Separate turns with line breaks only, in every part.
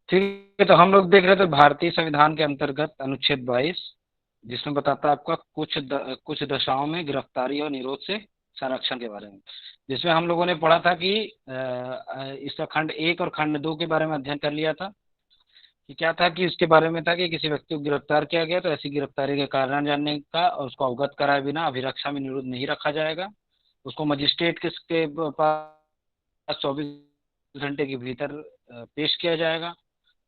ठीक है, तो हम लोग देख रहे थे भारतीय संविधान के अंतर्गत अनुच्छेद 22, जिसमें बताता है आपका कुछ दशाओं में गिरफ्तारी और निरोध से संरक्षण के बारे में। जिसमें हम लोगों ने पढ़ा था कि इसका खंड 1 और खंड 2 के बारे में अध्ययन कर लिया था। कि क्या था कि इसके बारे में था कि किसी व्यक्ति को गिरफ्तार किया गया तो ऐसी गिरफ्तारी के कारण जानने का और उसको अवगत कराए बिना अभिरक्षा में निरुद्ध नहीं रखा जाएगा। उसको मजिस्ट्रेट के पास 24 घंटे के भीतर पेश किया जाएगा।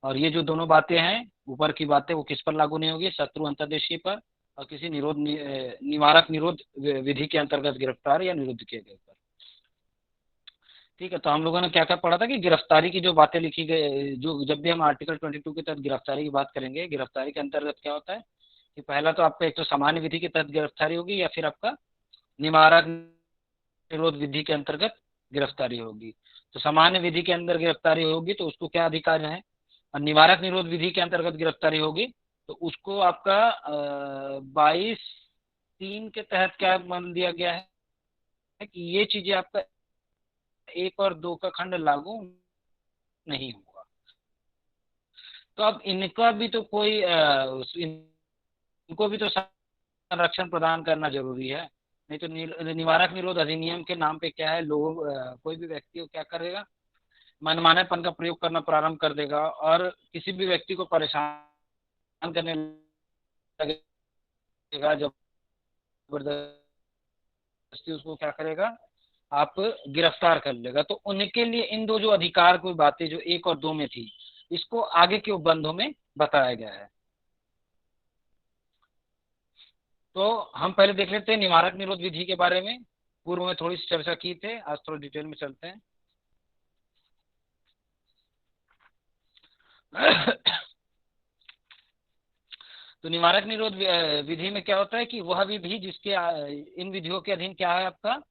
और ये जो दोनों बातें हैं, ऊपर की बातें, वो किस पर लागू नहीं होगी? शत्रु अंतर्देशीय पर और किसी निवारक निरोध विधि के अंतर्गत गिरफ्तार या निरुद्ध किए गए पर। ठीक है, तो हम लोगों ने क्या क्या पढ़ा था कि गिरफ्तारी की जो बातें लिखी गई, जो जब भी हम आर्टिकल 22 के तहत गिरफ्तारी की बात करेंगे, गिरफ्तारी के अंतर्गत क्या होता है कि पहला तो आपका एक तो सामान्य विधि के तहत गिरफ्तारी होगी या फिर आपका निवारक निरोध विधि के अंतर्गत गिरफ्तारी होगी। तो सामान्य विधि के अंदर गिरफ्तारी होगी तो उसको क्या अधिकार है, और निवारक निरोध विधि के अंतर्गत गिरफ्तारी होगी तो उसको आपका 22(3) के तहत क्या मान दिया गया है कि ये चीजें आपका 1 और 2 का खंड लागू नहीं होगा। तो अब इनका भी तो कोई इनको भी तो संरक्षण प्रदान करना जरूरी है। नहीं तो निवारक निरोध अधिनियम के नाम पे क्या है, लोग कोई भी व्यक्ति को क्या करेगा, मनमानेपन का प्रयोग करना प्रारंभ कर देगा और किसी भी व्यक्ति को परेशान करने लगेगा, जबरदस्ती उसको क्या करेगा, आप गिरफ्तार कर लेगा। तो उनके लिए इन दो जो अधिकार की बातें जो 1 और 2 में थी, इसको आगे के उपबंधों में बताया गया है। तो हम पहले देख लेते हैं निवारक निरोध विधि के बारे में। पूर्व में थोड़ी सी चर्चा की थे, आज थोड़ा डिटेल में चलते हैं। तो निवारक निरोध विधि में क्या होता है कि वह विधि जिसके इन विधियों के अधीन क्या है आपका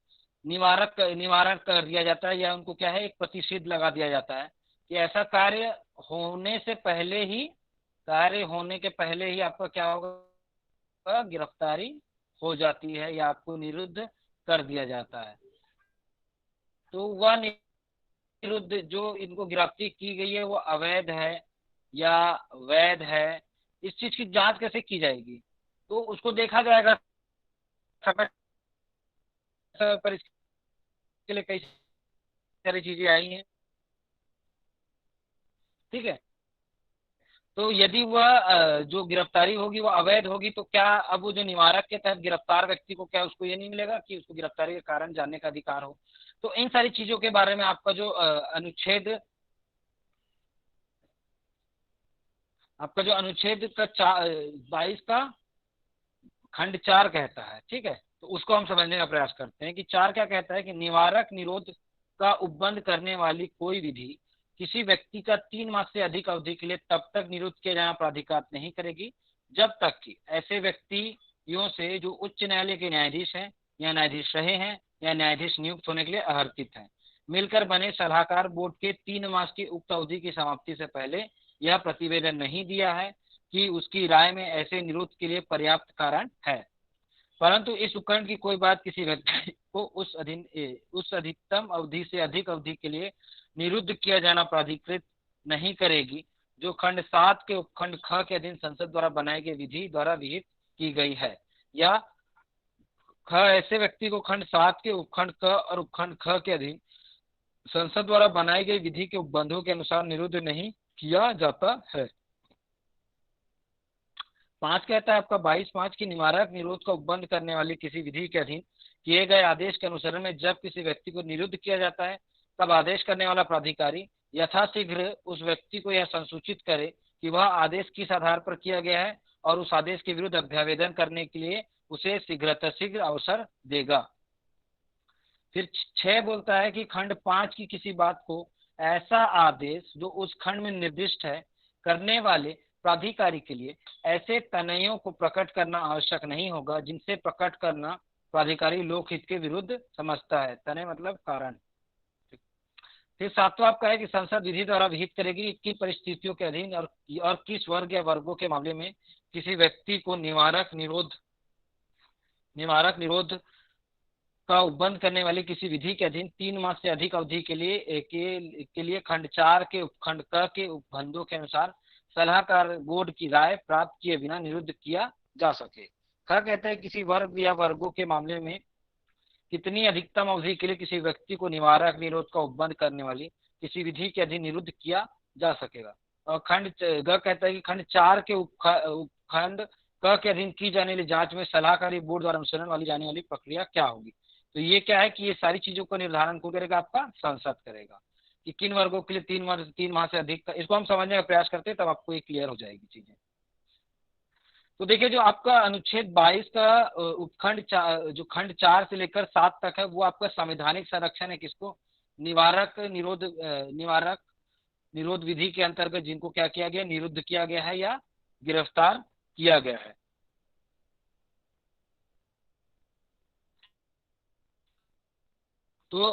निवारण कर दिया जाता है, या उनको क्या है एक प्रतिषेध लगा दिया जाता है कि ऐसा कार्य होने से पहले ही, कार्य होने के पहले ही आपका क्या होगा, गिरफ्तारी हो जाती है या आपको निरुद्ध कर दिया जाता है। तो वह निरुद्ध जो इनको गिरफ्तारी की गई है वो अवैध है या वैध है, इस चीज की जांच कैसे की जाएगी? तो उसको देखा जाएगा समय पर। इसके लिए कई सारी चीजें आई हैं। ठीक है, तो यदि वह जो गिरफ्तारी होगी वो अवैध होगी तो क्या अब वो जो निवारक के तहत गिरफ्तार व्यक्ति को क्या उसको ये नहीं मिलेगा कि उसको गिरफ्तारी के कारण जानने का अधिकार हो? तो इन सारी चीजों के बारे में आपका जो अनुच्छेद, आपका जो अनुच्छेद का 22 का खंड 4 कहता है। ठीक है, तो उसको हम समझने का प्रयास करते हैं कि 4 क्या कहता है कि निवारक निरोध का उपबंध करने वाली कोई विधि किसी व्यक्ति का 3 माह से अधिक अवधि के लिए तब तक निरुद्ध किया जाना प्राधिकार नहीं करेगी जब तक कि ऐसे व्यक्तियों से जो उच्च न्यायालय के न्यायाधीश हैं या न्यायाधीश रहे हैं या न्यायाधीश नियुक्त होने के लिए अहर्तित हैं, मिलकर बने सलाहकार बोर्ड के 3 मास की उक्त अवधि की समाप्ति से पहले यह प्रतिवेदन नहीं दिया है कि उसकी राय में ऐसे निरोध के लिए पर्याप्त कारण है, परंतु इस उपकरण की कोई बात किसी व्यक्ति को उस अधिकतम अवधि से अधिक अवधि के लिए निरुद्ध किया जाना प्राधिकृत नहीं करेगी जो खंड 7 के उपखंड ख के अधीन संसद द्वारा बनाई गई विधि द्वारा विहित की गई है, या ख ऐसे व्यक्ति को खंड 7 के उपखंड क और उपखंड ख के अधीन संसद द्वारा बनाई गई विधि के उपबंधों के अनुसार निरुद्ध नहीं किया जाता है। 5 कहता है आपका 22(5) की निवारक निरोध का उपबंध करने वाली किसी विधि के अधीन किए गए आदेश के अनुसरण में जब किसी व्यक्ति को निरुद्ध किया जाता है तब आदेश करने वाला प्राधिकारी यथाशीघ्र उस व्यक्ति को यह संसूचित करे कि वह आदेश किस आधार पर किया गया है और उस आदेश के विरुद्ध अभ्यावेदन करने के लिए उसे शीघ्र अवसर देगा। फिर 6 बोलता है कि खंड 5 की किसी बात को ऐसा आदेश जो उस खंड में निर्दिष्ट है करने वाले प्राधिकारी के लिए ऐसे तनयों को प्रकट करना आवश्यक नहीं होगा जिनसे प्रकट करना प्राधिकारी लोकहित के विरुद्ध समझता है। तनय मतलब कारण। फिर 7वां आपका है कि संसद विधि द्वारा विहित करेगी कि किन परिस्थितियों के अधीन और किस वर्ग या वर्गों के मामले में किसी व्यक्ति को निवारक निरोध का उपबंध करने वाली किसी विधि के अधीन 3 माह से अधिक अवधि के लिए खंड 4 के उपखंड क के उपबंधों के अनुसार सलाहकार बोर्ड की राय प्राप्त किए बिना निरुद्ध किया जा सके। ख कहता है किसी वर्ग या वर्गों के मामले में कितनी अधिकतम अवधि के लिए किसी व्यक्ति को निवारक निरोध का उपबंध करने वाली किसी विधि के अधीन निरुद्ध किया जा सकेगा। और खंड ग कहता है कि खंड 4 के उपखंड क के अधीन की जाने वाली जांच में सलाहकारी बोर्ड द्वारा अनुसरण वाली जाने वाली प्रक्रिया क्या होगी। तो ये क्या है कि ये सारी चीजों का निर्धारण कौन करेगा, आपका संसद करेगा कि किन वर्गों के लिए 3 माह से अधिक का, इसको हम समझने का प्रयास करते हैं तब आपको ये क्लियर हो जाएगी चीजें। तो देखिए जो आपका अनुच्छेद 22 का जो खंड 4 से लेकर 7 तक है वो आपका संवैधानिक संरक्षण है किसको, निवारक निरोध विधि के अंतर्गत जिनको क्या किया गया, निरुद्ध किया गया है या गिरफ्तार किया गया है। तो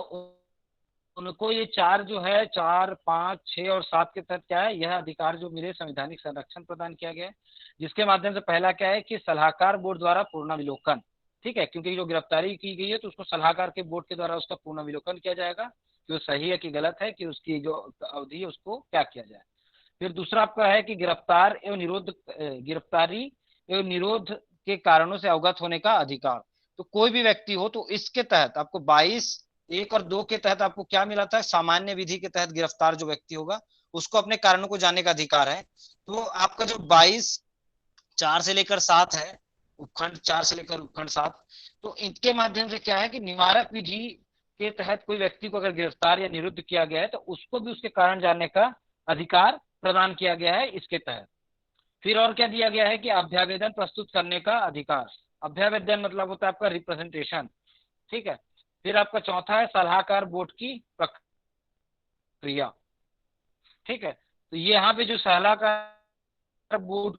उनको ये 4 जो है 4, 5, 6 और 7 के तहत क्या है, यह अधिकार जो मिले संवैधानिक संरक्षण प्रदान किया गया है, जिसके माध्यम से पहला क्या है कि सलाहकार बोर्ड द्वारा पूर्णाविलोकन, ठीक है, क्योंकि जो गिरफ्तारी की गई है तो उसको सलाहकार के बोर्ड के द्वारा उसका पूर्णाविलोकन किया जाएगा कि वो सही है कि गलत है, कि उसकी जो अवधि है उसको क्या किया जाए। फिर दूसरा आपका है कि गिरफ्तारी एवं निरोध के कारणों से अवगत होने का अधिकार। तो कोई भी व्यक्ति हो तो इसके तहत आपको 22(1) और 2 के तहत आपको क्या मिला था, सामान्य विधि के तहत गिरफ्तार जो व्यक्ति होगा उसको अपने कारणों को जानने का अधिकार है। तो आपका जो 22(4) से लेकर 7 है, उपखंड 4 से लेकर उपखंड 7, तो इनके माध्यम से क्या है कि निवारक विधि के तहत कोई व्यक्ति को अगर गिरफ्तार या निरुद्ध किया गया है तो उसको भी उसके कारण जानने का अधिकार प्रदान किया गया है इसके तहत। फिर और क्या दिया गया है कि अभ्यावेदन प्रस्तुत करने का अधिकार। अभ्यावेदन मतलब होता है आपका रिप्रेजेंटेशन, ठीक है। फिर आपका चौथा है सलाहकार बोर्ड की प्रक्रिया, ठीक है। तो ये यहाँ पे जो सलाहकार बोर्ड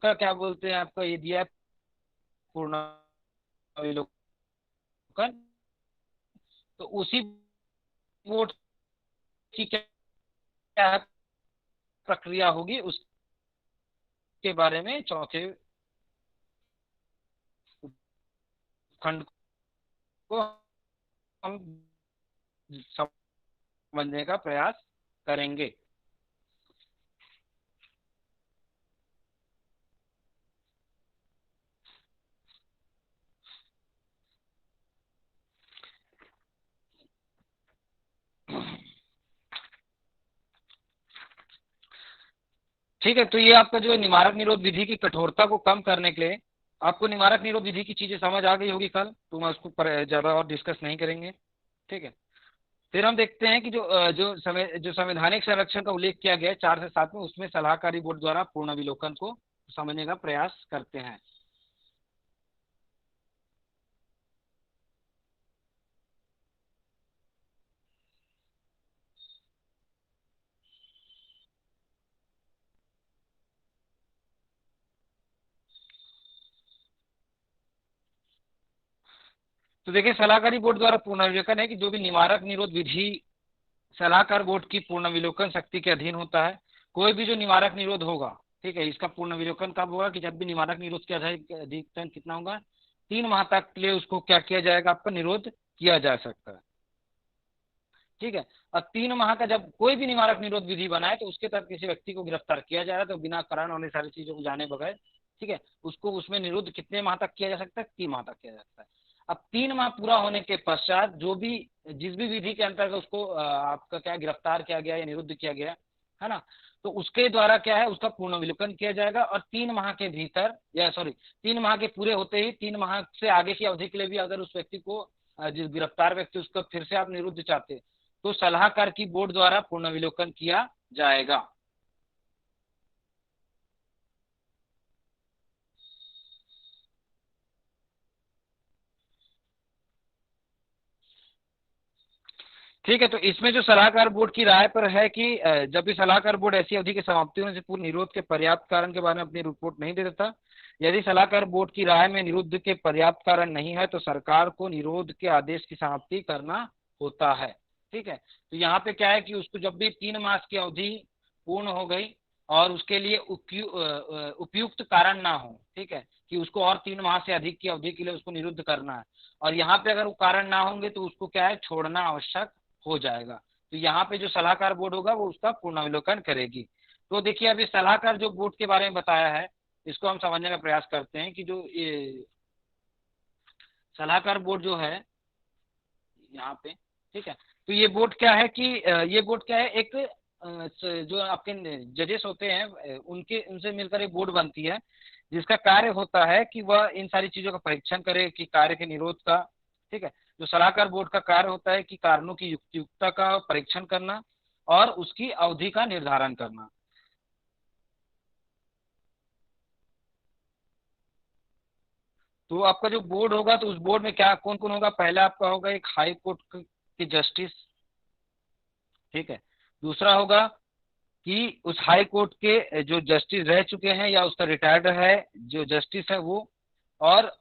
का क्या बोलते हैं आपका ये दिया है पूर्णावलोकन, तो उसी बोर्ड की क्या प्रक्रिया होगी उसके बारे में चौथे खंड को हम समझने का प्रयास करेंगे। ठीक है, तो ये आपका जो निवारक निरोध विधि की कठोरता को कम करने के लिए आपको निवारक निरोध विधि की चीजें समझ आ गई होगी कल, तो मैं उसको ज्यादा और डिस्कस नहीं करेंगे, ठीक है। फिर हम देखते हैं कि जो संवैधानिक संरक्षण का उल्लेख किया गया है 4 से 7 में, उसमें सलाहकारी बोर्ड द्वारा पूर्णाविलोकन को समझने का प्रयास करते हैं। तो देखिए सलाहकारी बोर्ड द्वारा पूर्णाविलोकन है कि जो भी निवारक निरोध विधि सलाहकार बोर्ड की पूर्णाविलोकन शक्ति के अधीन होता है। कोई भी जो निवारक निरोध होगा, ठीक है, इसका पूर्णाविलोकन कब होगा कि जब भी निवारक निरोध के अधिकतम कितना होगा, 3 माह तक के लिए उसको क्या किया जाएगा, आपका निरोध किया जा सकता है, ठीक है। और 3 माह का जब कोई भी निवारक निरोध विधि बनाए तो उसके तहत किसी व्यक्ति को गिरफ्तार किया जा रहा है तो बिना कारण वाली सारी चीजों को जाने बगैर, ठीक है, उसको उसमें निरुद्ध कितने माह तक किया जा सकता है, 3 माह तक किया जा सकता है। अब 3 माह पूरा होने के पश्चात जिस भी विधि के अंतर्गत उसको आपका क्या गिरफ्तार किया गया या निरुद्ध किया गया है ना, तो उसके द्वारा क्या है उसका पूर्णाविलोकन किया जाएगा। और 3 माह के भीतर या सॉरी 3 माह के पूरे होते ही 3 माह से आगे की अवधि के लिए भी अगर उस व्यक्ति को जिस गिरफ्तार व्यक्ति उसको फिर से आप निरुद्ध चाहते तो सलाहकार की बोर्ड द्वारा पुनर्विलोकन किया जाएगा। ठीक है, तो इसमें जो सलाहकार बोर्ड की राय पर है कि जब भी सलाहकार बोर्ड ऐसी अवधि की समाप्ति होने से पूर्व निरोध के पर्याप्त कारण के बारे में अपनी रिपोर्ट नहीं दे देता, यदि सलाहकार बोर्ड की राय में निरुद्ध के पर्याप्त कारण नहीं है तो सरकार को निरोध के आदेश की समाप्ति करना होता है। ठीक है, तो यहाँ पे क्या है कि उसको जब भी 3 मास की अवधि पूर्ण हो गई और उसके लिए उपयुक्त कारण ना हो, ठीक है, कि उसको और 3 माह से अधिक की अवधि के लिए उसको निरुद्ध करना है, और यहाँ पे अगर वो कारण ना होंगे तो उसको क्या है, छोड़ना आवश्यक हो जाएगा। तो यहाँ पे जो सलाहकार बोर्ड होगा वो उसका पुनर्विलोकन करेगी। तो देखिए अभी सलाहकार जो बोर्ड के बारे में बताया है, इसको हम समझने का प्रयास करते हैं कि जो ये सलाहकार बोर्ड जो है यहाँ पे, ठीक है, तो ये बोर्ड क्या है कि ये बोर्ड क्या है, एक जो आपके जजेस होते हैं उनके उनसे मिलकर एक बोर्ड बनती है, जिसका कार्य होता है कि वह इन सारी चीजों का परीक्षण करे कि कार्य के निरोध का, ठीक है। जो सलाहकार बोर्ड का कार्य होता है कि कारणों की युक्तियुक्तता का परीक्षण करना और उसकी अवधि का निर्धारण करना। तो आपका जो बोर्ड होगा तो उस बोर्ड में क्या कौन कौन होगा, पहला आपका होगा एक हाई कोर्ट के जस्टिस, ठीक है। दूसरा होगा कि उस हाई कोर्ट के जो जस्टिस रह चुके हैं या उसका रिटायर्ड है जो जस्टिस है वो, और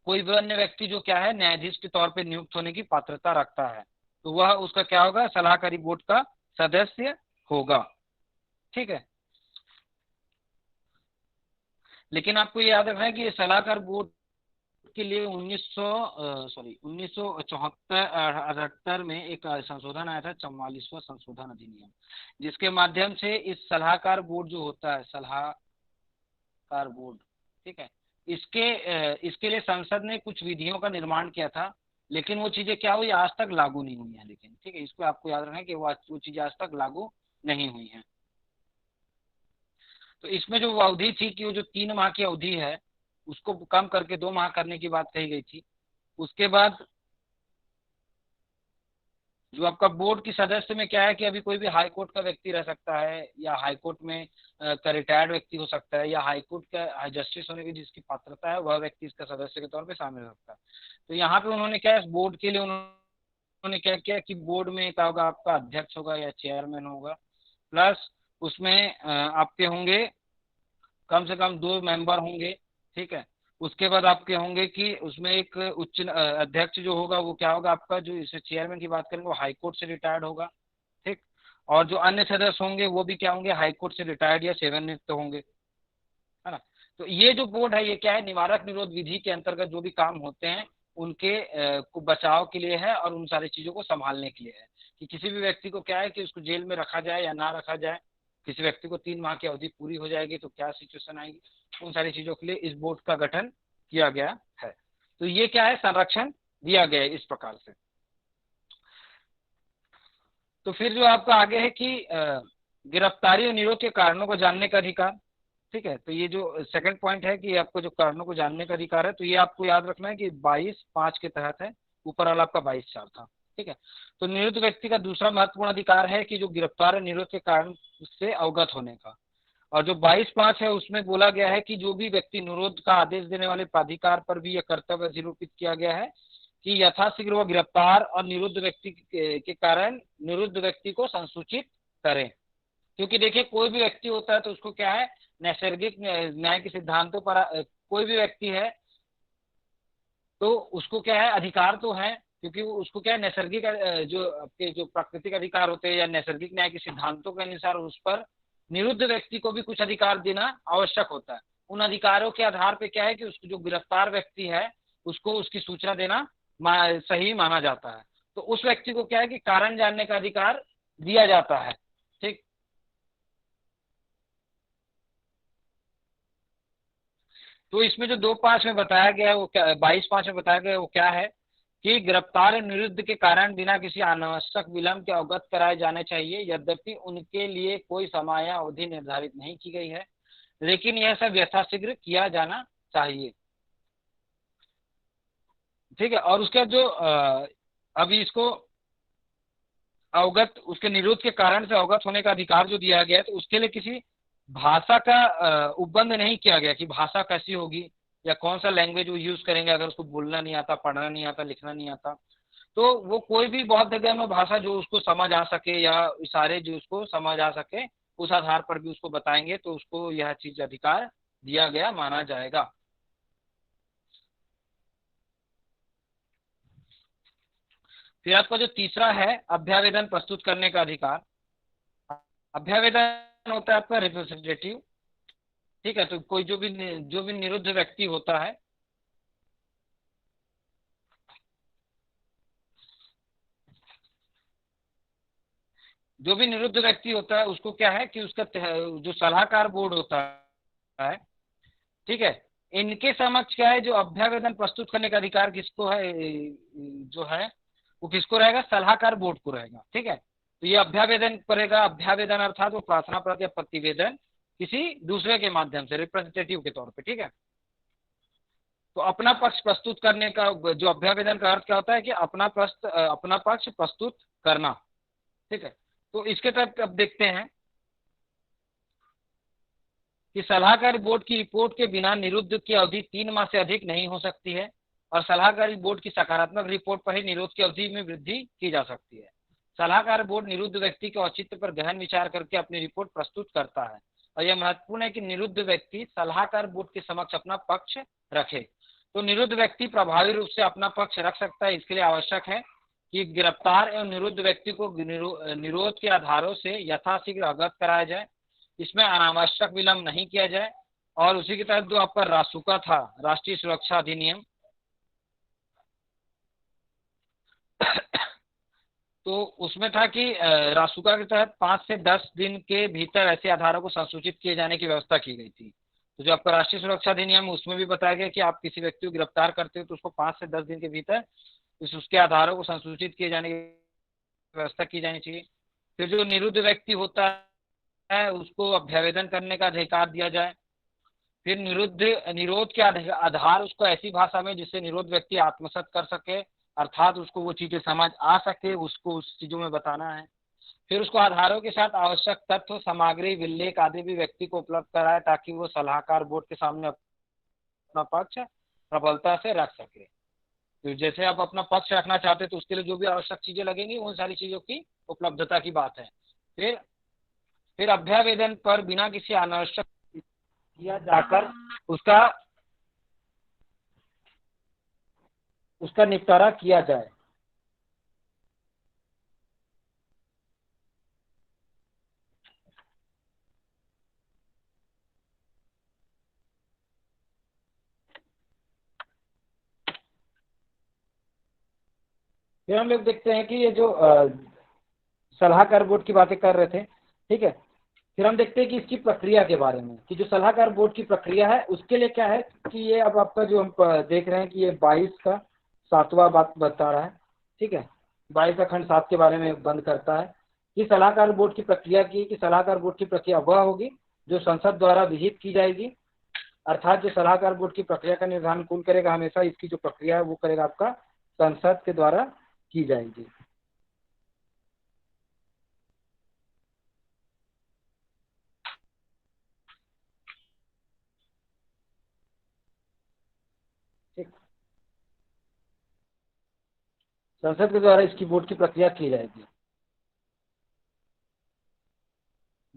कोई भी अन्य व्यक्ति जो क्या है न्यायाधीश के तौर पे नियुक्त होने की पात्रता रखता है, तो वह उसका क्या होगा, सलाहकारी बोर्ड का सदस्य होगा, ठीक है। लेकिन आपको ये याद रखना है कि ये सलाहकार बोर्ड के लिए 1974 78 में एक संशोधन आया था, 44वां संशोधन अधिनियम, जिसके माध्यम से इस सलाहकार बोर्ड जो होता है, सलाहकार बोर्ड, ठीक है, इसके लिए संसद ने कुछ विधियों का निर्माण किया था, लेकिन वो चीजें क्या हुई, आज तक लागू नहीं हुई हैं। लेकिन ठीक है, इसको आपको याद रखना है कि वो चीजें आज तक लागू नहीं हुई हैं। तो इसमें जो अवधि थी कि वो जो 3 माह की अवधि है उसको कम करके 2 माह करने की बात कही गई थी। उसके बाद जो आपका बोर्ड की सदस्य में क्या है कि अभी कोई भी हाई कोर्ट का व्यक्ति रह सकता है, या हाई कोर्ट में का रिटायर्ड व्यक्ति हो सकता है, या हाई कोर्ट का हाई जस्टिस होने की जिसकी पात्रता है वह व्यक्ति इसका सदस्य के तौर पे शामिल हो सकता है। तो यहाँ पे उन्होंने क्या, इस बोर्ड के लिए उन्होंने क्या किया कि बोर्ड में क्या होगा, आपका अध्यक्ष होगा या चेयरमैन होगा, प्लस उसमें आपके होंगे कम से कम 2 मेंबर होंगे, ठीक है। उसके बाद आपके होंगे कि उसमें एक उच्च अध्यक्ष जो होगा वो क्या होगा, आपका जो इसे चेयरमैन की बात करेंगे वो हाई कोर्ट से रिटायर्ड होगा, ठीक। और जो अन्य सदस्य होंगे वो भी क्या होंगे, हाई कोर्ट से रिटायर्ड या सेवानिवृत्त होंगे, है ना। तो ये जो बोर्ड है ये क्या है, निवारक निरोध विधि के अंतर्गत जो भी काम होते हैं उनके को बचाव के लिए है और उन सारी चीजों को संभालने के लिए है, कि किसी भी व्यक्ति को क्या है कि उसको जेल में रखा जाए या ना रखा जाए, किसी व्यक्ति को 3 माह की अवधि पूरी हो जाएगी तो क्या सिचुएशन आएगी, उन सारी चीजों के लिए इस बोर्ड का गठन किया गया है। तो ये क्या है, संरक्षण दिया गया है इस प्रकार से। तो फिर जो आपका आगे है कि गिरफ्तारी और निरोध के कारणों को जानने का अधिकार, ठीक है। तो ये जो सेकंड पॉइंट है कि आपको जो कारणों को जानने का अधिकार है, तो ये आपको याद रखना है कि 22(5) के तहत है, ऊपर वाला आपका 22(4) था, ठीक है। तो निरुद्ध व्यक्ति का दूसरा महत्वपूर्ण अधिकार है कि जो गिरफ्तार और निरोध के कारण से अवगत होने का, और जो 22(5) है उसमें बोला गया है कि जो भी व्यक्ति निरोध का आदेश देने वाले प्राधिकार पर भी यह कर्तव्य अधिरोपित किया गया है कि यथाशीघ्र वह गिरफ्तार और निरुद्ध व्यक्ति के कारण निरुद्ध व्यक्ति को संसूचित करें। क्योंकि देखिए कोई भी व्यक्ति होता है तो उसको क्या है, नैसर्गिक न्याय के सिद्धांतों पर कोई भी व्यक्ति है तो उसको क्या है, अधिकार तो है, क्योंकि वो उसको क्या है, नैसर्गिक जो आपके जो प्राकृतिक अधिकार होते हैं या नैसर्गिक न्याय के सिद्धांतों के अनुसार उस पर निरुद्ध व्यक्ति को भी कुछ अधिकार देना आवश्यक होता है। उन अधिकारों के आधार पे क्या है कि उसको जो गिरफ्तार व्यक्ति है उसको उसकी सूचना देना सही माना जाता है। तो उस व्यक्ति को क्या है कि कारण जानने का अधिकार दिया जाता है, ठीक। तो इसमें जो 2(5) में बताया गया है वो क्या, 22(5) में बताया गया है वो क्या है कि गिरफ्तार और निरुद्ध के कारण बिना किसी अनावश्यक विलंब के अवगत कराए जाने चाहिए, यद्यपि उनके लिए कोई समय या अवधि निर्धारित नहीं की गई है, लेकिन यह सब यथाशीघ्र किया जाना चाहिए, ठीक है। और उसका जो अभी इसको अवगत उसके निरोध के कारण से अवगत होने का अधिकार जो दिया गया है, तो उसके लिए किसी भाषा का उपबंध नहीं किया गया कि भाषा कैसी होगी या कौन सा लैंग्वेज वो यूज करेंगे, अगर उसको बोलना नहीं आता, पढ़ना नहीं आता, लिखना नहीं आता, तो वो कोई भी बहुत जगह में भाषा जो उसको समझ आ सके या इशारे जो उसको समझ आ सके उस आधार पर भी उसको बताएंगे तो उसको यह चीज अधिकार दिया गया माना जाएगा। फिर आपका जो तीसरा है अभ्यावेदन प्रस्तुत करने का अधिकार। अभ्यावेदन होता है आपका रिप्रेजेंटेटिव, ठीक है, तो कोई जो भी निरुद्ध व्यक्ति होता है, जो भी निरुद्ध व्यक्ति होता है उसको क्या है कि उसका जो सलाहकार बोर्ड होता है, ठीक है, इनके समक्ष क्या है, जो अभ्यावेदन प्रस्तुत करने का अधिकार किसको है, जो है वो किसको रहेगा, सलाहकार बोर्ड को रहेगा। ठीक है, तो ये अभ्यावेदन करेगा, अभ्यावेदन अर्थात वो प्रार्थना पत्र या प्रतिवेदन किसी दूसरे के माध्यम से, रिप्रेजेंटेटिव के तौर पे। ठीक है, तो अपना पक्ष प्रस्तुत करने का जो अभ्यावेदन का अर्थ क्या होता है कि अपना पक्ष प्रस्तुत करना। ठीक है, तो इसके तहत अब देखते हैं कि सलाहकारी बोर्ड की रिपोर्ट के बिना निरुद्ध की अवधि 3 माह से अधिक नहीं हो सकती है, और सलाहकारी बोर्ड की सकारात्मक रिपोर्ट पर ही निरोध की अवधि में वृद्धि की जा सकती है। सलाहकार बोर्ड निरुद्ध व्यक्ति के औचित्य पर गहन विचार करके अपनी रिपोर्ट प्रस्तुत करता है, और यह महत्वपूर्ण है कि निरुद्ध व्यक्ति सलाहकार बोर्ड के समक्ष अपना पक्ष रखे। तो निरुद्ध व्यक्ति प्रभावी रूप से अपना पक्ष रख सकता है, इसके लिए आवश्यक है कि गिरफ्तार एवं निरुद्ध व्यक्ति को निरोध के आधारों से यथाशीघ्र अवगत कराया जाए, इसमें अनावश्यक विलंब नहीं किया जाए। और उसी के तहत जो आपका रासुका था, राष्ट्रीय सुरक्षा अधिनियम, तो उसमें था कि रासुका के तहत 5 से 10 दिन के भीतर ऐसे आधारों को संसूचित किए जाने की व्यवस्था की गई थी। तो जो आपका राष्ट्रीय सुरक्षा अधिनियम, उसमें भी बताया गया कि आप किसी व्यक्ति को गिरफ्तार करते हो तो उसको 5 से 10 दिन के भीतर उसके आधारों को संसूचित किए जाने की व्यवस्था की जानी चाहिए। फिर जो निरुद्ध व्यक्ति होता है उसको अभ्यावेदन करने का अधिकार दिया जाए। फिर निरोध के आधार उसको ऐसी भाषा में जिससे निरोध व्यक्ति आत्मसात कर सके, अर्थात उसको वो चीजें समझ आ सके, उसको उस चीजों में बताना है। फिर उसको आधारों के साथ आवश्यक तथ्य, सामग्री, विल्लेख आदि भी व्यक्ति को उपलब्ध कराए, ताकि वो सलाहकार बोर्ड के सामने अपना पक्ष प्रबलता से रख सके। तो जैसे आप अपना पक्ष रखना चाहते हैं तो उसके लिए जो भी आवश्यक चीजें लगेंगी उन सारी चीजों की उपलब्धता की बात है। फिर अभ्यावेदन पर बिना किसी अनावश्यक किया जाकर उसका निपटारा किया जाए। फिर हम लोग देखते हैं कि ये जो सलाहकार बोर्ड की बातें कर रहे थे, ठीक है, फिर हम देखते हैं कि इसकी प्रक्रिया के बारे में, कि जो सलाहकार बोर्ड की प्रक्रिया है उसके लिए क्या है कि ये अब आपका जो हम देख रहे हैं कि ये 22 का 7वां बात बता रहा है। ठीक है, 22 का खंड 7 के बारे में बंद करता है कि सलाहकार बोर्ड की प्रक्रिया की, कि सलाहकार बोर्ड की प्रक्रिया वह होगी जो संसद द्वारा विहित की जाएगी। अर्थात जो सलाहकार बोर्ड की प्रक्रिया का निर्धारण कौन करेगा, हमेशा इसकी जो प्रक्रिया है वो करेगा आपका संसद के द्वारा की जाएगी। ठीक, संसद के द्वारा इसकी बोर्ड की प्रक्रिया की जाएगी।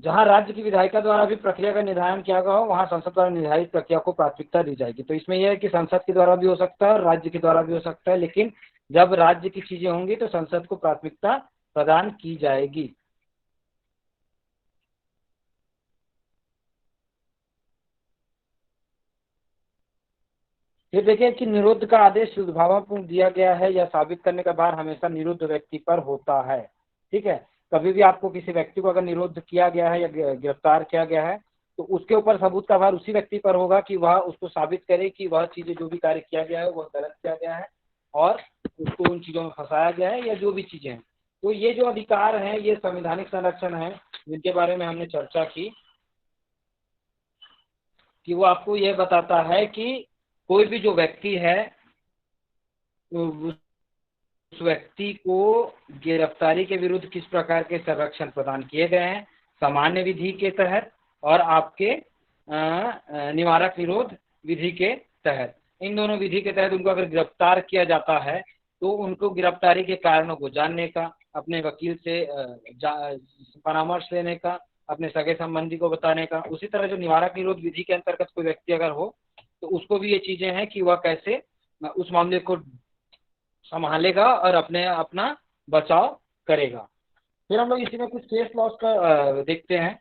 जहां राज्य की विधायिका द्वारा भी प्रक्रिया का निर्धारण किया गया हो वहां संसद द्वारा निर्धारित प्रक्रिया को प्राथमिकता दी जाएगी। तो इसमें यह है कि संसद के द्वारा भी हो सकता है और राज्य के द्वारा भी हो सकता है, लेकिन जब राज्य की चीजें होंगी तो संसद को प्राथमिकता प्रदान की जाएगी। फिर देखिए कि निरुद्ध का आदेश सद्भावपूर्ण दिया गया है, यह साबित करने का भार हमेशा निरुद्ध व्यक्ति पर होता है। ठीक है, कभी भी आपको किसी व्यक्ति को अगर निरुद्ध किया गया है या गिरफ्तार किया गया है तो उसके ऊपर सबूत का भार उसी व्यक्ति पर होगा कि वह उसको साबित करे कि वह चीजें जो भी कार्य किया गया है वह गलत किया गया है और उसको उन चीजों में फंसाया गया है या जो भी चीजें हैं। तो ये जो अधिकार हैं ये संवैधानिक संरक्षण है जिनके बारे में हमने चर्चा की, कि वो आपको यह बताता है कि कोई भी जो व्यक्ति है उस व्यक्ति को गिरफ्तारी के विरुद्ध किस प्रकार के संरक्षण प्रदान किए गए हैं, सामान्य विधि के तहत और आपके निवारक निरोध विधि के तहत। इन दोनों विधि के तहत उनको अगर गिरफ्तार किया जाता है तो उनको गिरफ्तारी के कारणों को जानने का, अपने वकील से परामर्श लेने का, अपने सगे संबंधी को बताने का। उसी तरह जो निवारक निरोध विधि के अंतर्गत कोई व्यक्ति अगर हो तो उसको भी ये चीजें हैं कि वह कैसे उस मामले को संभालेगा और अपना बचाव करेगा। फिर हम लोग इसी में कुछ केस लॉस का देखते हैं।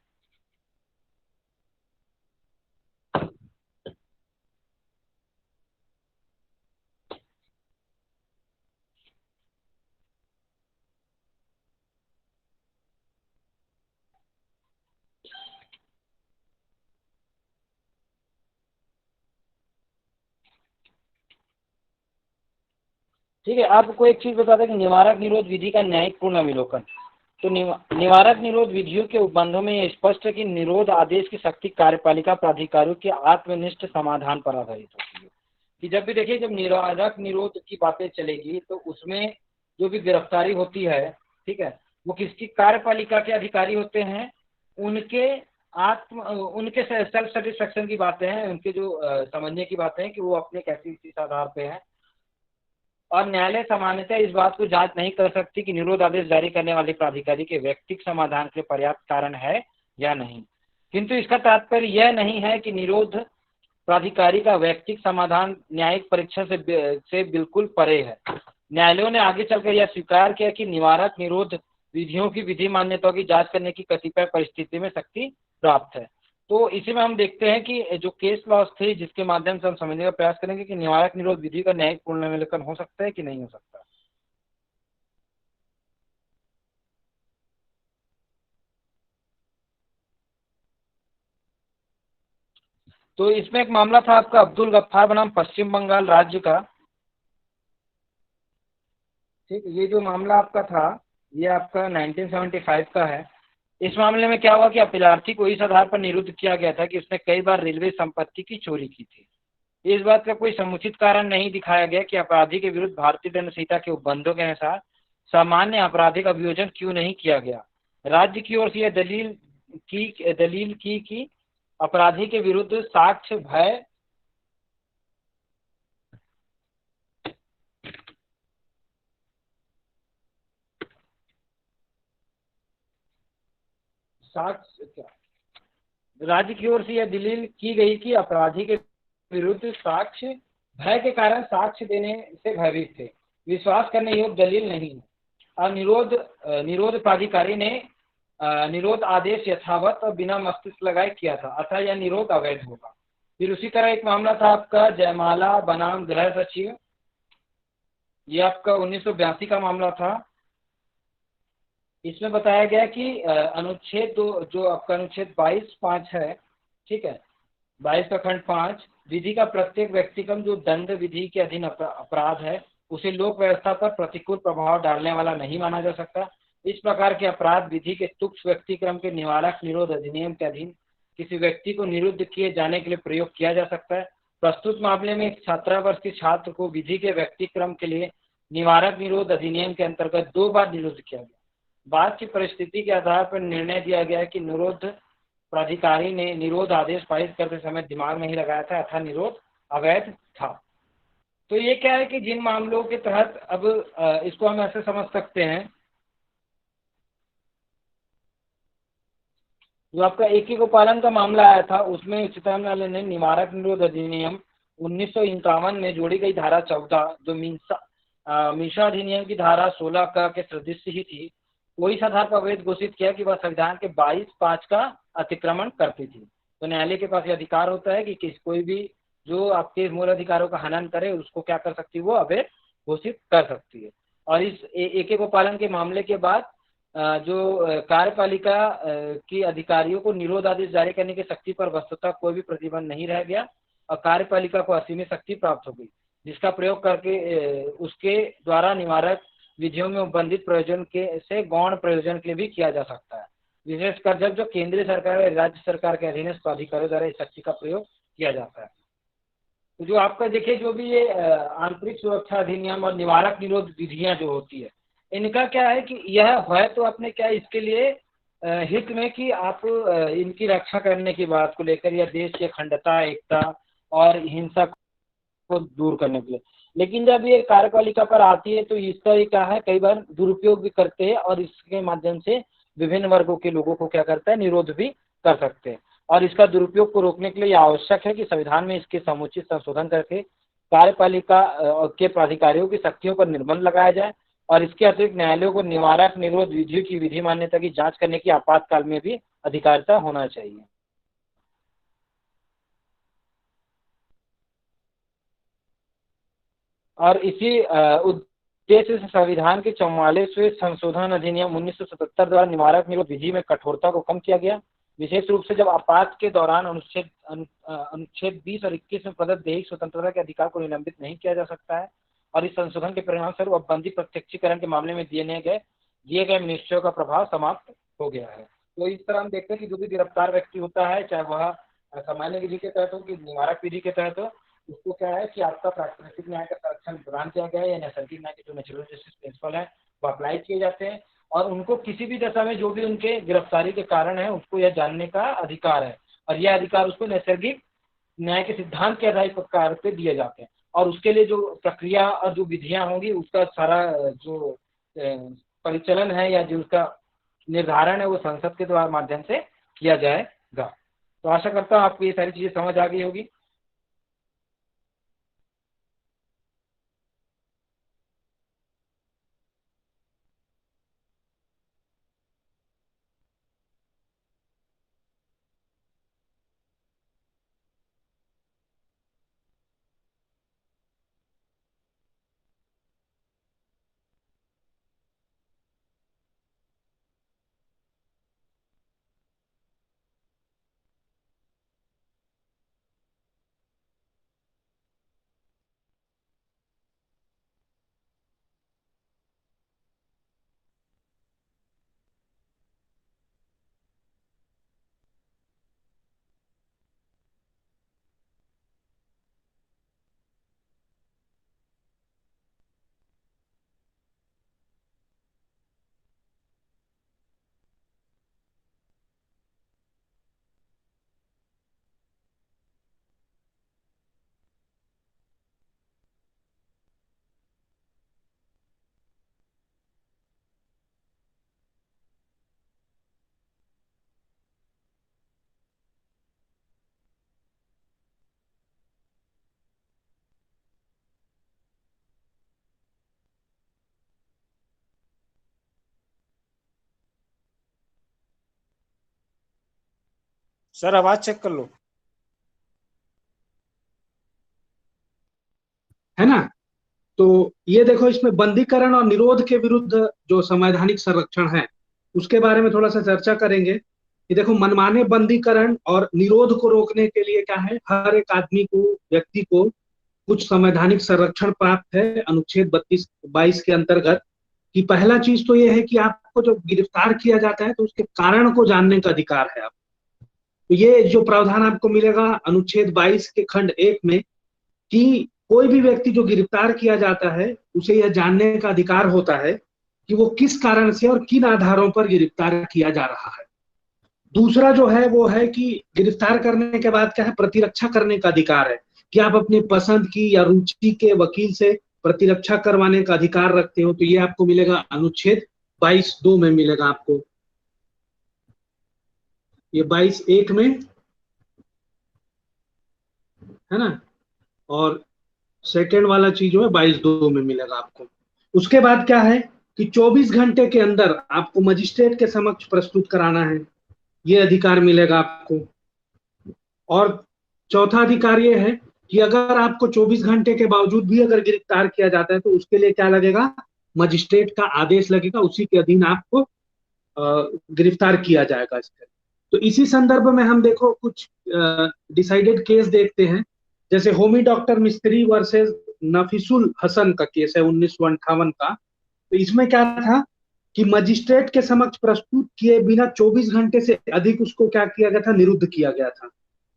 ठीक है। आपको एक चीज बता दें कि निवारक निरोध विधि का न्यायिक पूर्ण अवलोकन। तो निवारक निरोध विधियों के उपबंधों में यह स्पष्ट है कि निरोध आदेश की शक्ति कार्यपालिका प्राधिकारियों के आत्मनिष्ठ समाधान पर आधारित होती है। कि जब भी देखिए, जब निवारक निरोध की बातें चलेगी तो उसमें जो भी गिरफ्तारी होती है, ठीक है, वो किसकी कार्यपालिका के अधिकारी होते हैं, उनके उनके सेल्फ सेटिस्फेक्शन की बातें हैं, उनके जो समझने की बातें हैं कि वो अपने कैसी किस आधार पे हैं। और न्यायालय सामान्यतः इस बात को जांच नहीं कर सकती कि निरोध आदेश जारी करने वाले प्राधिकारी के व्यक्तिगत समाधान के पर्याप्त कारण है या नहीं। किंतु इसका तात्पर्य यह नहीं है कि निरोध प्राधिकारी का व्यक्तिगत समाधान न्यायिक परीक्षा से बिल्कुल परे है। न्यायालयों ने आगे चलकर यह स्वीकार किया कि निवारक निरोध विधियों की विधि मान्यताओं की जांच करने की कतिपय परिस्थिति में शक्ति प्राप्त है। तो इसी में हम देखते हैं कि जो केस लॉस थे, जिसके माध्यम से हम समझने का प्रयास करेंगे कि निवारक निरोध विधि का न्यायिक पुनर्विलोकन हो सकता है कि नहीं हो सकता। तो इसमें एक मामला था आपका अब्दुल गफ्फार बनाम पश्चिम बंगाल राज्य का। ठीक, ये जो मामला आपका था, ये आपका 1975 का है। इस मामले में क्या हुआ कि अपीलार्थी को इस आधार पर निरुद्ध किया गया था कि उसने कई बार रेलवे संपत्ति की चोरी की थी। इस बात का कोई समुचित कारण नहीं दिखाया गया कि अपराधी के विरुद्ध भारतीय दंड संहिता के उपबंधों के अनुसार सामान्य आपराधिक अभियोजन क्यों नहीं किया गया। राज्य की ओर से यह दलील की कि अपराधी के विरुद्ध साक्ष्य भय साक्ष्य क्या राज्य की ओर से यह दलील की गई कि अपराधी के विरुद्ध साक्ष्य भय के कारण साक्ष्य देने से भयभीत थे, विश्वास करने योग्य दलील नहीं है। और निरोध प्राधिकारी ने निरोध आदेश यथावत और बिना मस्तिष्क लगाए किया था, अतः यह निरोध अवैध होगा। फिर उसी तरह एक मामला था आपका जयमाला बनाम गृह सचिव। ये आपका 1982 का मामला था। इसमें बताया गया कि अनुच्छेद जो आपका अनुच्छेद 22(5) है, ठीक है, 22 का खंड 5, विधि का प्रत्येक व्यक्तिगत जो दंड विधि के अधीन अपराध है उसे लोक व्यवस्था पर प्रतिकूल प्रभाव डालने वाला नहीं माना जा सकता। इस प्रकार के अपराध विधि के तुक्ष व्यक्तिक्रम के निवारक निरोध अधिनियम के अधीन किसी व्यक्ति को निरुद्ध किए जाने के लिए प्रयोग किया जा सकता है। प्रस्तुत मामले में एक 17 वर्ष के छात्र को विधि के व्यक्तिक्रम के लिए निवारक निरोध अधिनियम के अंतर्गत 2 बार निरुद्ध किया गया। बाद की परिस्थिति के आधार पर निर्णय दिया गया कि निरोध प्राधिकारी ने निरोध आदेश पारित करते समय दिमाग नहीं लगाया था, अतः निरोध अवैध था। तो ये क्या है कि जिन मामलों के तहत अब इसको हम ऐसे समझ सकते हैं, जो आपका एके गोपालन का मामला आया था उसमें उच्चतम न्यायालय ने निवारक निरोध अधिनियम 1951 में जोड़ी गई धारा 14 जो मीसा अधिनियम की धारा 16 का के सदृश ही थी, वो इस आधार पर अवैध घोषित किया कि वह संविधान के 22(5) का अतिक्रमण करती थी। तो न्यायालय के पास यह अधिकार होता है कि कोई भी जो आपके मूल अधिकारों का हनन करे उसको क्या कर सकती है, वो अवैध घोषित कर सकती है। और इस एके गोपालन के मामले के बाद जो कार्यपालिका की अधिकारियों को निरोध आदेश जारी करने की शक्ति पर वस्तुतः कोई भी प्रतिबंध नहीं रह गया और कार्यपालिका को असीमित शक्ति प्राप्त हो गई, जिसका प्रयोग करके उसके द्वारा निवारक विधियों में उपबंधित प्रयोजन के से गौण प्रयोजन के लिए भी किया जा सकता है, विशेषकर जब जो केंद्रीय सरकार या राज्य सरकार के अधीनस्थ प्राधिकारियों द्वारा इस शक्ति का प्रयोग किया जाता है। तो जो आपका देखिए, जो भी ये आंतरिक सुरक्षा अधिनियम और निवारक निरोध विधियां जो होती है, इनका क्या है कि यह है तो अपने क्या इसके लिए हित में कि आप इनकी रक्षा करने की बात को लेकर या देश की अखंडता, एकता और हिंसा को दूर करने के लिए। लेकिन जब ये कार्यपालिका पर आती है तो इसका ये क्या है, कई बार दुरुपयोग भी करते हैं और इसके माध्यम से विभिन्न वर्गों के लोगों को क्या करता है, निरोध भी कर सकते हैं। और इसका दुरुपयोग को रोकने के लिए आवश्यक है कि संविधान में इसके समुचित संशोधन करके कार्यपालिका के प्राधिकारियों की शक्तियों पर निर्बंध लगाया जाए और इसके अतिरिक्त न्यायालयों को निवारक निरोध विधियों की विधि मान्यता की जांच करने की आपातकाल में भी अधिकारिता होना चाहिए। और इसी उद्देश्य से संविधान के 44वें संशोधन अधिनियम 1977 द्वारा निवारक निरोध विधि में कठोरता को कम किया गया, विशेष रूप से जब आपात के दौरान अनुच्छेद 20 और 21 में प्रदत्त दैहिक स्वतंत्रता के अधिकार को निलंबित नहीं किया जा सकता है। और इस संशोधन के परिणाम स्वरूप अब बंदी प्रत्यक्षीकरण के मामले में दिए गए निश्चयों का प्रभाव समाप्त हो गया है। तो इस तरह हम देखते हैं कि जो भी गिरफ्तार व्यक्ति होता है, चाहे वह सामान्य विधि के तहत हो कि निवारक विधि के तहत हो, उसको क्या है कि आपका प्राकृतिक न्याय का संरक्षण प्रदान किया गया है, या नैसर्गिक न्याय के जो नेचुरल जस्टिस प्रिंसिपल है वो अप्लाई किए जाते हैं, और उनको किसी भी दशा में जो भी उनके गिरफ्तारी के कारण है उसको यह जानने का अधिकार है, और यह अधिकार उसको नैसर्गिक न्याय के सिद्धांत के आधारित प्रकार से दिए जाते हैं। और उसके लिए जो प्रक्रिया और जो विधियां होंगी उसका सारा जो परिचालन है या जो उसका निर्धारण है वो संसद के द्वारा माध्यम से किया जाएगा। तो आशा करता हूँ आपको ये सारी चीजें समझ आ गई होगी। सर आवाज चेक कर लो।
है ना। तो ये देखो, इसमें बंदीकरण और निरोध के विरुद्ध जो संवैधानिक संरक्षण है उसके बारे में थोड़ा सा चर्चा करेंगे। कि देखो, मनमाने बंदीकरण और निरोध को रोकने के लिए क्या है, हर एक आदमी को, व्यक्ति को कुछ संवैधानिक संरक्षण प्राप्त है अनुच्छेद 32-22 के अंतर्गत। कि पहला चीज तो ये है कि आपको जब गिरफ्तार किया जाता है तो उसके कारण को जानने का अधिकार है। आप तो ये जो प्रावधान आपको मिलेगा अनुच्छेद 22 के खंड 1 में, कि कोई भी व्यक्ति जो गिरफ्तार किया जाता है उसे यह जानने का अधिकार होता है कि वो किस कारण से और किन आधारों पर गिरफ्तार किया जा रहा है। दूसरा जो है वो है कि गिरफ्तार करने के बाद क्या है, प्रतिरक्षा करने का अधिकार है। कि आप अपनी पसंद की या रुचि के वकील से प्रतिरक्षा करवाने का अधिकार रखते हो। तो ये आपको मिलेगा अनुच्छेद 22(2) में मिलेगा आपको। ये 22(1) में है ना। और सेकेंड वाला चीज जो है 22(2) में मिलेगा आपको। उसके बाद क्या है कि 24 घंटे के अंदर आपको मजिस्ट्रेट के समक्ष प्रस्तुत कराना है। ये अधिकार मिलेगा आपको। और चौथा अधिकार ये है कि अगर आपको 24 घंटे के बावजूद भी अगर गिरफ्तार किया जाता है तो उसके लिए क्या लगेगा, मजिस्ट्रेट का आदेश लगेगा, उसी के अधीन आपको गिरफ्तार किया जाएगा इसके। तो इसी संदर्भ में हम देखो कुछ डिसाइडेड केस देखते हैं। जैसे होमी डॉक्टर मिस्त्री वर्सेस नफीसुल हसन का केस है 1958 का। तो इसमें क्या था कि मजिस्ट्रेट के समक्ष प्रस्तुत किए बिना 24 घंटे से अधिक उसको क्या किया गया था, निरुद्ध किया गया था।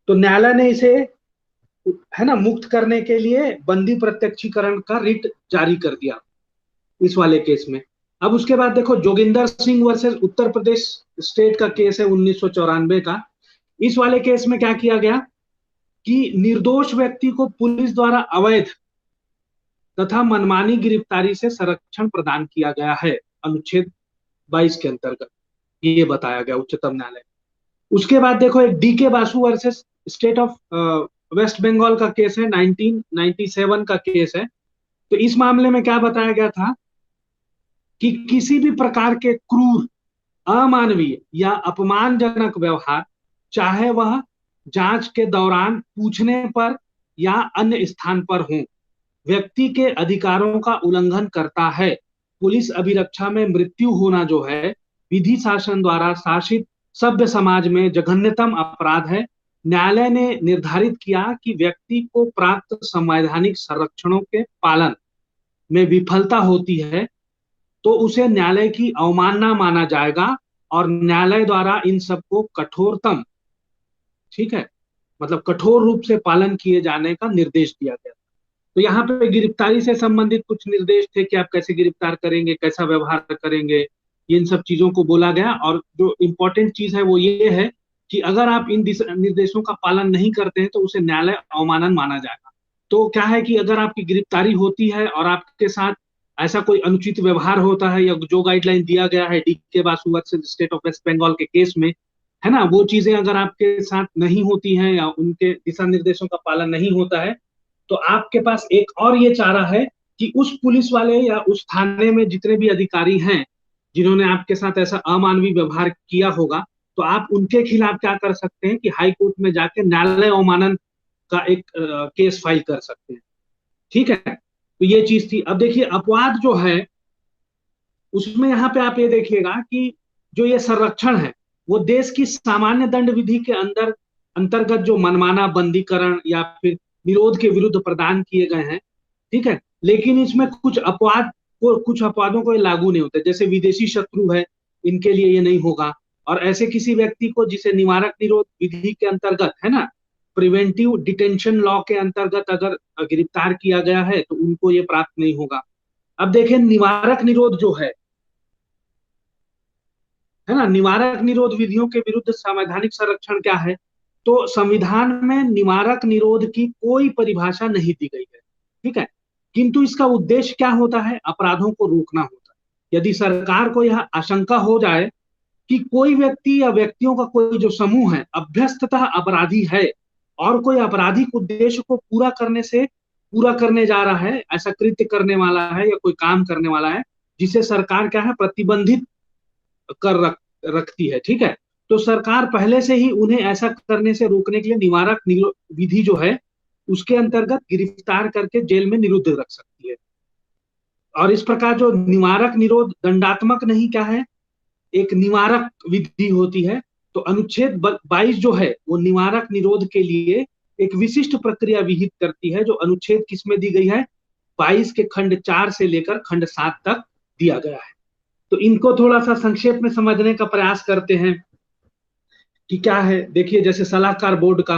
तो न्यायालय ने इसे, है ना, मुक्त करने के लिए बंदी प्रत्यक्षीकरण का रिट जारी कर दिया इस वाले केस में। अब उसके बाद देखो जोगिंदर सिंह वर्सेस उत्तर प्रदेश स्टेट का केस है 1994 का। इस वाले केस में क्या किया गया कि निर्दोष व्यक्ति को पुलिस द्वारा अवैध तथा मनमानी गिरफ्तारी से संरक्षण प्रदान किया गया है अनुच्छेद 22 के अंतर्गत। ये बताया गया उच्चतम न्यायालय। उसके बाद देखो एक D K Basu versus state of West Bengal का केस है 1997 का केस है। तो इस मामले में क्या बताया गया था कि किसी भी प्रकार के क्रूर, अमानवीय या अपमानजनक व्यवहार, चाहे वह जांच के दौरान, पूछने पर या अन्य स्थान पर हो, व्यक्ति के अधिकारों का उल्लंघन करता है। पुलिस अभिरक्षा में मृत्यु होना जो है विधि शासन द्वारा शासित सभ्य समाज में जघन्यतम अपराध है। न्यायालय ने निर्धारित किया कि व्यक्ति को प्राप्त संवैधानिक संरक्षणों के पालन में विफलता होती है तो उसे न्यायालय की अवमानना माना जाएगा और न्यायालय द्वारा इन सबको कठोरतम, ठीक है, मतलब कठोर रूप से पालन किए जाने का निर्देश दिया गया। तो यहाँ पे गिरफ्तारी से संबंधित कुछ निर्देश थे कि आप कैसे गिरफ्तार करेंगे, कैसा व्यवहार करेंगे, इन सब चीजों को बोला गया। और जो इम्पोर्टेंट चीज है वो ये है कि अगर आप इन निर्देशों का पालन नहीं करते हैं तो उसे न्यायालय अवमानन माना जाएगा। तो क्या है कि अगर आपकी गिरफ्तारी होती है और आपके साथ ऐसा कोई अनुचित व्यवहार होता है या जो गाइडलाइन दिया गया है D K Basu state of West Bengal के केस में, है ना, वो चीजें अगर आपके साथ नहीं होती हैं या उनके दिशा निर्देशों का पालन नहीं होता है तो आपके पास एक और ये चारा है कि उस पुलिस वाले या उस थाने में जितने भी अधिकारी हैं जिन्होंने आपके साथ ऐसा अमानवीय व्यवहार किया होगा, तो आप उनके खिलाफ क्या कर सकते हैं कि हाई कोर्ट में जाके न्यायालय अवमानन का एक केस फाइल कर सकते हैं। ठीक है, तो ये चीज थी। अब देखिए अपवाद जो है उसमें यहाँ पे आप ये देखिएगा कि जो ये संरक्षण है वो देश की सामान्य दंड विधि के अंदर अंतर्गत जो मनमाना बंदीकरण या फिर विरोध के विरुद्ध प्रदान किए गए हैं, ठीक है, लेकिन इसमें कुछ अपवादों को लागू नहीं होते, जैसे विदेशी शत्रु है इनके लिए ये नहीं होगा। और ऐसे किसी व्यक्ति को जिसे निवारक निरोध विधि के अंतर्गत, है ना, प्रिवेंटिव डिटेंशन लॉ के अंतर्गत अगर गिरफ्तार किया गया है तो उनको ये प्राप्त नहीं होगा। अब देखें निवारक निरोध जो है ना, निवारक निरोध विधियों के विरुद्ध संवैधानिक संरक्षण क्या है, तो संविधान में निवारक निरोध की कोई परिभाषा नहीं दी गई है, ठीक है, किंतु इसका उद्देश्य क्या होता है, अपराधों को रोकना होता है। यदि सरकार को यह आशंका हो जाए कि कोई व्यक्ति या व्यक्तियों का कोई जो समूह है अभ्यस्ततः अपराधी है और कोई आपराधिक उद्देश्य को पूरा करने जा रहा है, ऐसा कृत्य करने वाला है या कोई काम करने वाला है जिसे सरकार क्या है प्रतिबंधित रखती है, ठीक है, तो सरकार पहले से ही उन्हें ऐसा करने से रोकने के लिए निवारक विधि जो है उसके अंतर्गत गिरफ्तार करके जेल में निरुद्ध रख सकती है। और इस प्रकार जो निवारक निरोध दंडात्मक नहीं क्या है, एक निवारक विधि होती है। तो अनुच्छेद 22 जो है वो निवारक निरोध के लिए एक विशिष्ट प्रक्रिया विहित करती है, जो अनुच्छेद किसमें दी गई है, 22 के खंड 4 से लेकर खंड 7 तक दिया गया है। तो इनको थोड़ा सा संक्षेप में समझने का प्रयास करते हैं कि क्या है। देखिए जैसे सलाहकार बोर्ड का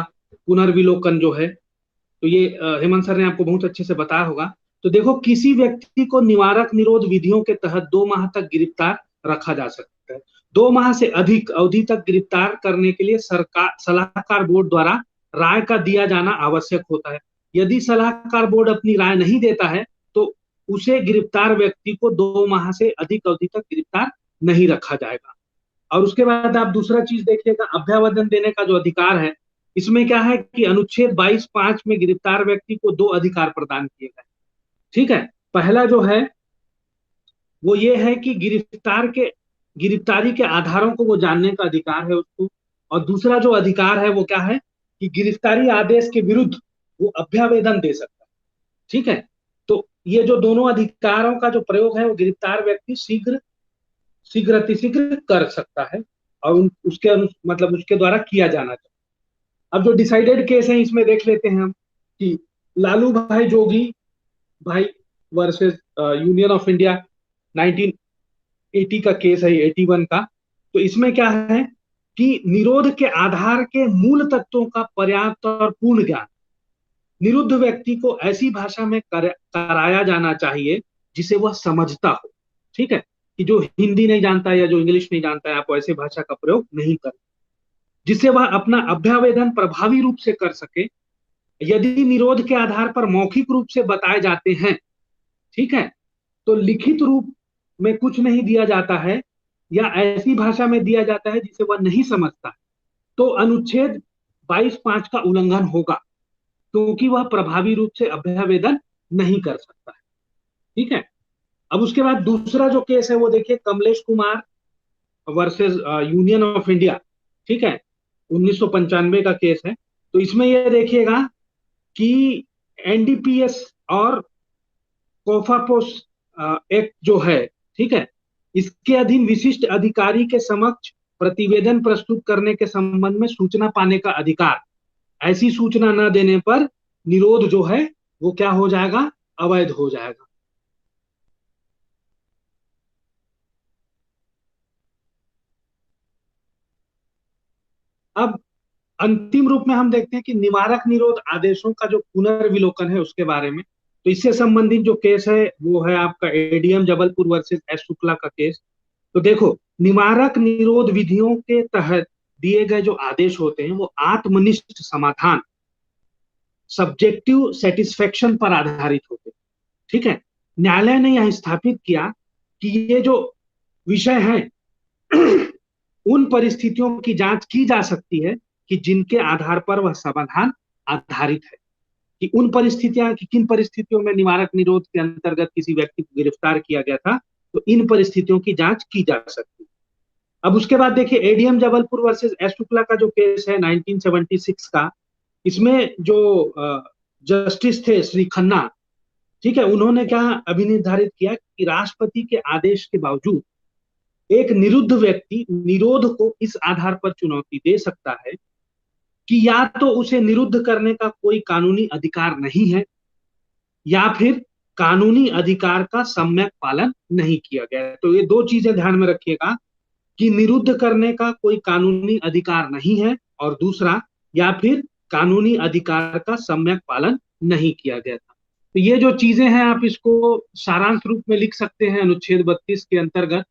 पुनर्विलोकन जो है, तो ये हेमंत सर ने आपको बहुत अच्छे से बताया होगा। तो देखो किसी व्यक्ति को निवारक निरोध विधियों के तहत 2 माह तक गिरफ्तार रखा जा सकता है। 2 माह से अधिक अवधि तक गिरफ्तार करने के लिए सरकार सलाहकार बोर्ड द्वारा राय का दिया जाना आवश्यक होता है। यदि सलाहकार बोर्ड अपनी राय नहीं देता है तो उसे गिरफ्तार व्यक्ति को 2 माह से अधिक अवधि तक गिरफ्तार नहीं रखा जाएगा। और उसके बाद आप दूसरा चीज देखिएगा, अभ्यावेदन देने का जो अधिकार है, इसमें क्या है कि अनुच्छेद 22(5) में गिरफ्तार व्यक्ति को 2 अधिकार प्रदान किए गए, ठीक है। पहला जो है वो ये है कि गिरफ्तारी के आधारों को वो जानने का अधिकार है उसको। और दूसरा जो अधिकार है वो क्या है कि गिरफ्तारी आदेश के विरुद्ध वो अभ्यावेदन दे सकता है, ठीक है। तो ये जो दोनों अधिकारों का जो प्रयोग है वो गिरफ्तार व्यक्ति शीघ्र अतिशीघ्र कर सकता है और उसके मतलब उसके द्वारा किया जाना चाहिए। अब जो डिसाइडेड केस है इसमें देख लेते हैं हम कि लालू भाई जोगी भाई वर्सेस यूनियन ऑफ इंडिया 1980 का केस है, 81 का। तो इसमें क्या है कि निरोध के आधार के मूल तत्वों का पर्याप्त और पूर्ण ज्ञान निरुद्ध व्यक्ति को ऐसी भाषा में कराया जाना चाहिए जिसे वह समझता हो, ठीक है, कि जो हिंदी नहीं जानता है या जो इंग्लिश नहीं जानता है आप ऐसे भाषा का प्रयोग नहीं करें, जिससे वह अपना अभ्यावेदन प्रभावी रूप से कर सके। यदि निरोध के आधार पर मौखिक रूप से बताए जाते हैं, ठीक है, तो लिखित रूप में कुछ नहीं दिया जाता है या ऐसी भाषा में दिया जाता है जिसे वह नहीं समझता है, तो अनुच्छेद 22(5) का उल्लंघन होगा क्योंकि वह प्रभावी रूप से अभ्यावेदन नहीं कर सकता है, ठीक है। अब उसके बाद दूसरा जो केस है वो देखिए Kamlesh Kumar versus union of India, ठीक है, 1995 का केस है। तो इसमें यह देखिएगा कि एनडीपीएस और कोफापोस एक्ट जो है, ठीक है, इसके अधीन विशिष्ट अधिकारी के समक्ष प्रतिवेदन प्रस्तुत करने के संबंध में सूचना पाने का अधिकार, ऐसी सूचना न देने पर निरोध जो है वो क्या हो जाएगा, अवैध हो जाएगा। अब अंतिम रूप में हम देखते हैं कि निवारक निरोध आदेशों का जो पुनर्विलोकन है उसके बारे में। तो इससे संबंधित जो केस है वो है आपका ADM Jabalpur versus S Shukla का केस। तो देखो, निवारक निरोध विधियों के तहत दिए गए जो आदेश होते हैं वो आत्मनिष्ठ समाधान, सब्जेक्टिव सेटिस्फेक्शन पर आधारित होते हैं। ठीक है। न्यायालय ने यह स्थापित किया कि ये जो विषय है उन परिस्थितियों की जांच की जा सकती है कि जिनके आधार पर वह समाधान आधारित है। कि उन परिस्थितियां, कि किन परिस्थितियों में निवारक निरोध के अंतर्गत किसी व्यक्ति को गिरफ्तार किया गया था, तो इन परिस्थितियों की जांच की जा सकती है। अब उसके बाद देखिए ADM Jabalpur versus S Shukla का जो केस है 1976 का, इसमें जो जस्टिस थे श्री खन्ना, ठीक है, उन्होंने क्या अभिनिर्धारित किया कि राष्ट्रपति के आदेश के बावजूद एक निरुद्ध व्यक्ति निरोध को इस आधार पर चुनौती दे सकता है कि या तो उसे निरुद्ध करने का कोई कानूनी अधिकार नहीं है, या फिर कानूनी अधिकार का सम्यक पालन नहीं किया गया है। तो ये दो चीजें ध्यान में रखिएगा कि निरुद्ध करने का कोई कानूनी अधिकार नहीं है, और दूसरा, या फिर कानूनी अधिकार का सम्यक पालन नहीं किया गया था। तो ये जो चीजें हैं आप इसको सारांश रूप में लिख सकते हैं अनुच्छेद 32 के अंतर्गत